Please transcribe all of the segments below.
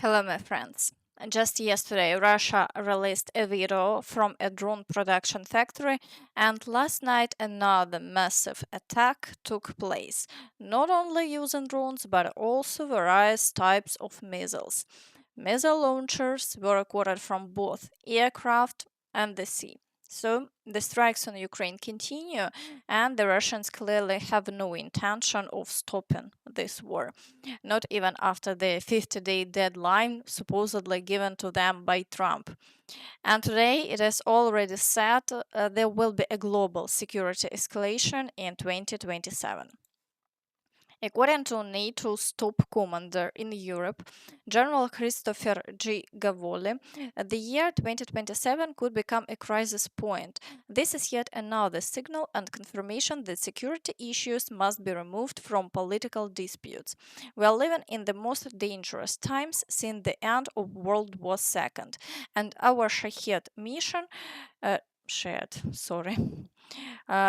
Hello, my friends. Just yesterday, Russia released a video from a drone production factory, and last night, another massive attack took place, not only using drones but also various types of missiles. Missile launchers were recorded from both aircraft and the sea. So the strikes on Ukraine continue, and the Russians clearly have no intention of stopping this war, not even after the 50-day deadline supposedly given to them by Trump. And today it is already said there will be a global security escalation in 2027. According to NATO's top commander in Europe, General Christopher G. Gavoli, the year 2027 could become a crisis point. This is yet another signal and confirmation that security issues must be removed from political disputes. We are living in the most dangerous times since the end of World War II, and our Shahed mission, sorry,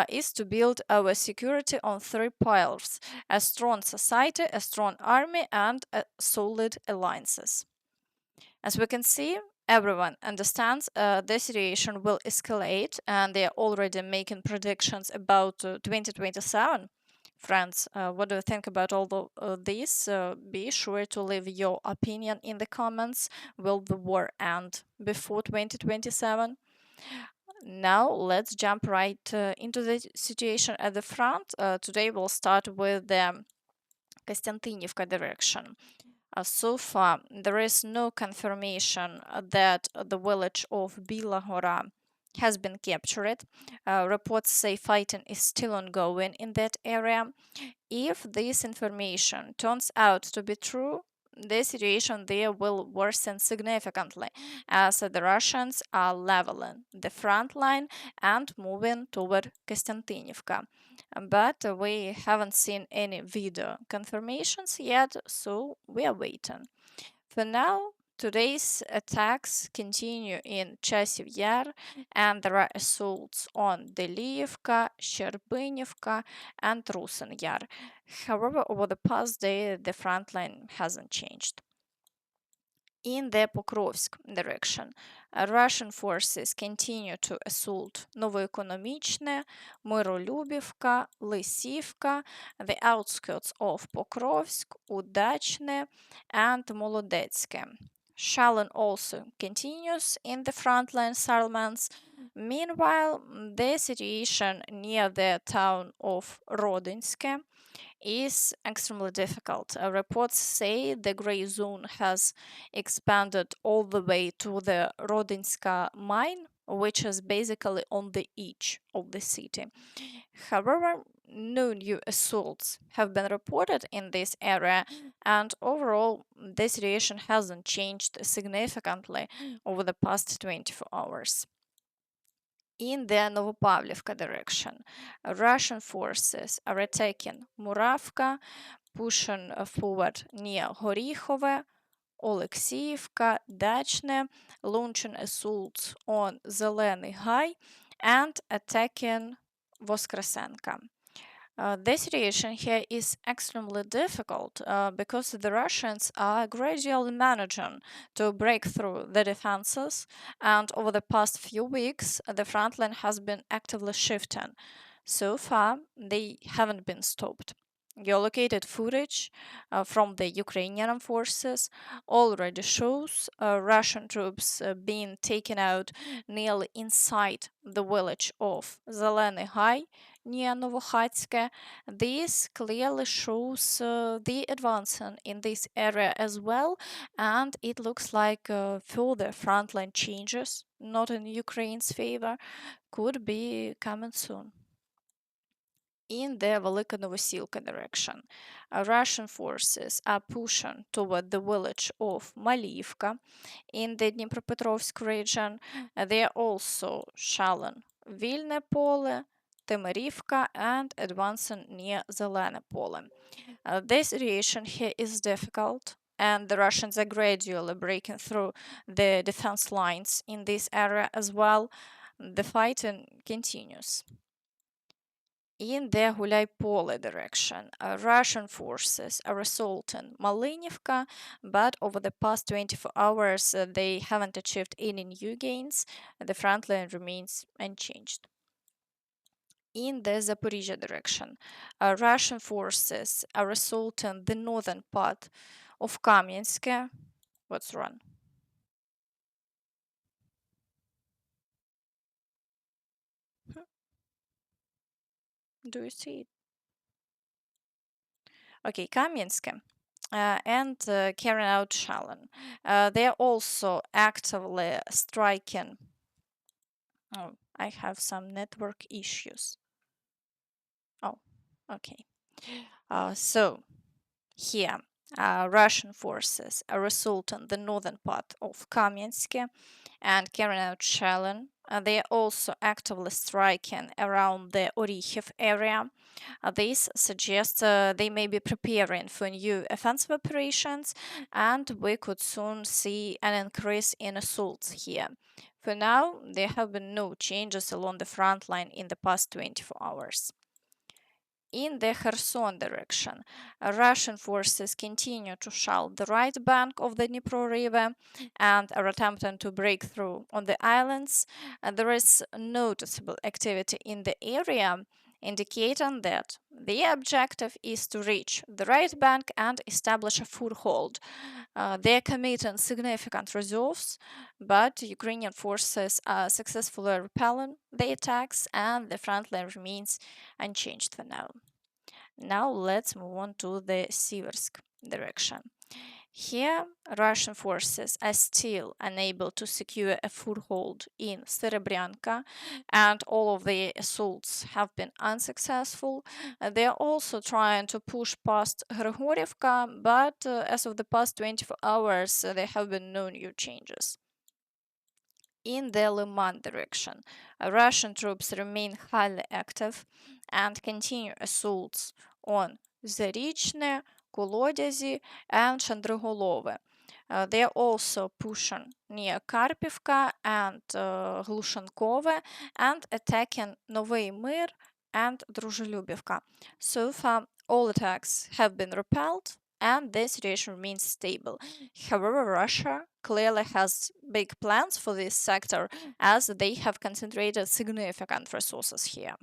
is to build our security on three pillars: a strong society, a strong army, and solid alliances. As we can see, everyone understands the situation will escalate, and they are already making predictions about 2027. Friends, what do you think about all this? Be sure to leave your opinion in the comments. Will the war end before 2027? Now let's jump right into the situation at the front. Today we'll start with the Kostyantynivka direction. So far, there is no confirmation that the village of Bila Hora has been captured. Reports say fighting is still ongoing in that area. If this information turns out to be true, the situation there will worsen significantly as the Russians are leveling the front line and moving toward Kostyantynivka. But we haven't seen any video confirmations yet, so we are waiting. For now, today's attacks continue in Chasiv Yar, and there are assaults on Deliivka, Sherbinivka, and Rusin Yar. However, over the past day, the front line hasn't changed. In the Pokrovsk direction, Russian forces continue to assault Novoekonomichne, Myrolubivka, Lysivka, the outskirts of Pokrovsk, Udachne, and Molodetske. Shelling also continues in the frontline settlements. Meanwhile, the situation near the town of Rodynske is extremely difficult. Reports say the gray zone has expanded all the way to the Rodynska mine, which is basically on the edge of the city. However, no new assaults have been reported in this area, and overall, the situation hasn't changed significantly over the past 24 hours. In the Novopavlivka direction, Russian forces are attacking Muravka, pushing forward near Horihove, Oleksiivka, Dachne, launching assaults on Zelenyi Hai, and attacking Voskresenka. The situation here is extremely difficult because the Russians are gradually managing to break through the defenses, and over the past few weeks, the front line has been actively shifting. So far, they haven't been stopped. Geolocated footage from the Ukrainian forces already shows Russian troops being taken out nearly inside the village of Zeleny Hai near Novokhatske. This clearly shows the advancing in this area as well, and it looks like further frontline changes, not in Ukraine's favor, could be coming soon. In the Velika Novosilka direction, Russian forces are pushing toward the village of Malivka in the Dnipropetrovsk region. They are also shelling Vilne Pole, Temerivka, and advancing near Zelene Pole. The situation here is difficult, and the Russians are gradually breaking through the defense lines in this area as well. The fighting continues. In the Huliaipole direction, Russian forces are assaulting Malinivka, but over the past 24 hours they haven't achieved any new gains. The front line remains unchanged. In the Zaporizhzhia direction, Russian forces are assaulting the northern part of Kamiansk. What's wrong? Do you see it? Okay, Kamiansk and carrying out shelling. They are also actively striking. Oh, I have some network issues. Oh, okay. So here, Russian forces are assaulting the northern part of Kamiansk and carrying out shelling. They are also actively striking around the Orikhiv area. This suggests they may be preparing for new offensive operations, and we could soon see an increase in assaults here. For now, there have been no changes along the front line in the past 24 hours. In the Kherson direction, Russian forces continue to shell the right bank of the Dnipro River and are attempting to break through on the islands. There is noticeable activity in the area, indicating that the objective is to reach the right bank and establish a foothold. They are committing significant reserves, but Ukrainian forces are successfully repelling the attacks, and the front line remains unchanged for now. Now let's move on to the Siversk direction. Here, Russian forces are still unable to secure a foothold in Serebryanka, and all of the assaults have been unsuccessful. They are also trying to push past Grigorivka, but as of the past 24 hours, there have been no new changes. In the Lyman direction, Russian troops remain highly active and continue assaults on Zarichne, Kolodyazi, and Chandrigolove. They are also pushing near Karpivka and Glushankove and attacking Novy Mir and Druzhelyubivka. So far, all attacks have been repelled and the situation remains stable. However, Russia clearly has big plans for this sector as they have concentrated significant resources here.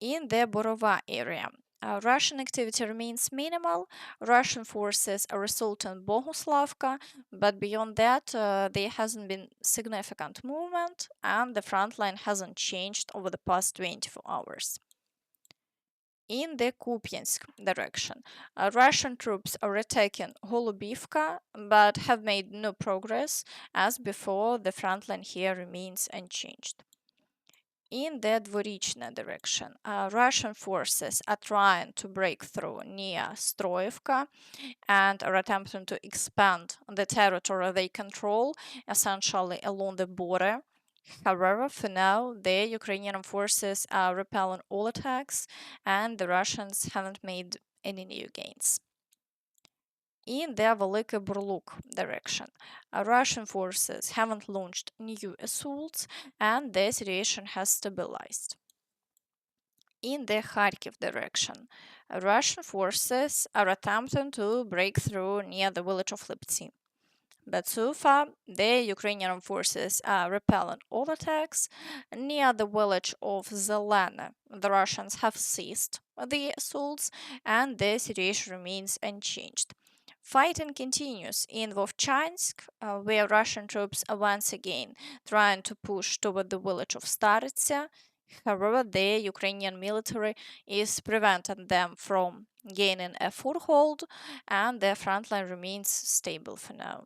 In the Borova area, Russian activity remains minimal. Russian forces are assaulting Boguslavka, but beyond that, there hasn't been significant movement, and the front line hasn't changed over the past 24 hours. In the Kupiansk direction, Russian troops are attacking Holubivka but have made no progress. As before, the front line here remains unchanged. In the Dvorichna direction, Russian forces are trying to break through near Stroivka and are attempting to expand the territory they control, essentially along the border. However, for now, the Ukrainian forces are repelling all attacks, and the Russians haven't made any new gains. In the Veliki Burluk direction, Russian forces haven't launched new assaults, and the situation has stabilized. In the Kharkiv direction, Russian forces are attempting to break through near the village of Lyptsi. But so far, the Ukrainian forces are repelling all attacks. Near the village of Zelena, the Russians have ceased the assaults, and the situation remains unchanged. Fighting continues in Vovchansk, where Russian troops are once again trying to push toward the village of Staritsa. However, the Ukrainian military is preventing them from gaining a foothold, and their front line remains stable for now.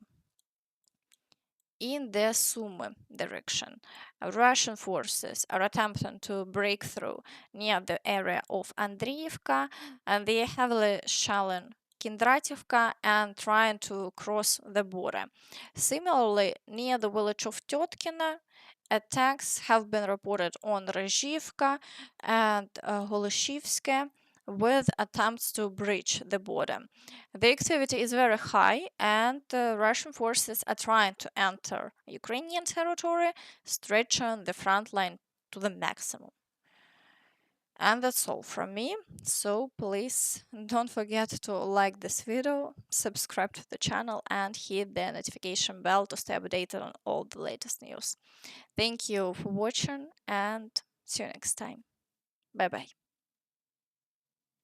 In the Sumy direction, Russian forces are attempting to break through near the area of Andriivka, and they are heavily shelling Kindrativka and trying to cross the border. Similarly, near the village of Tyotkina, attacks have been reported on Rezhivka and Holishivske with attempts to breach the border. The activity is very high, and Russian forces are trying to enter Ukrainian territory, stretching the front line to the maximum. And that's all from me. So please don't forget to like this video, subscribe to the channel, and hit the notification bell to stay updated on all the latest news. Thank you for watching and see you next time. Bye bye.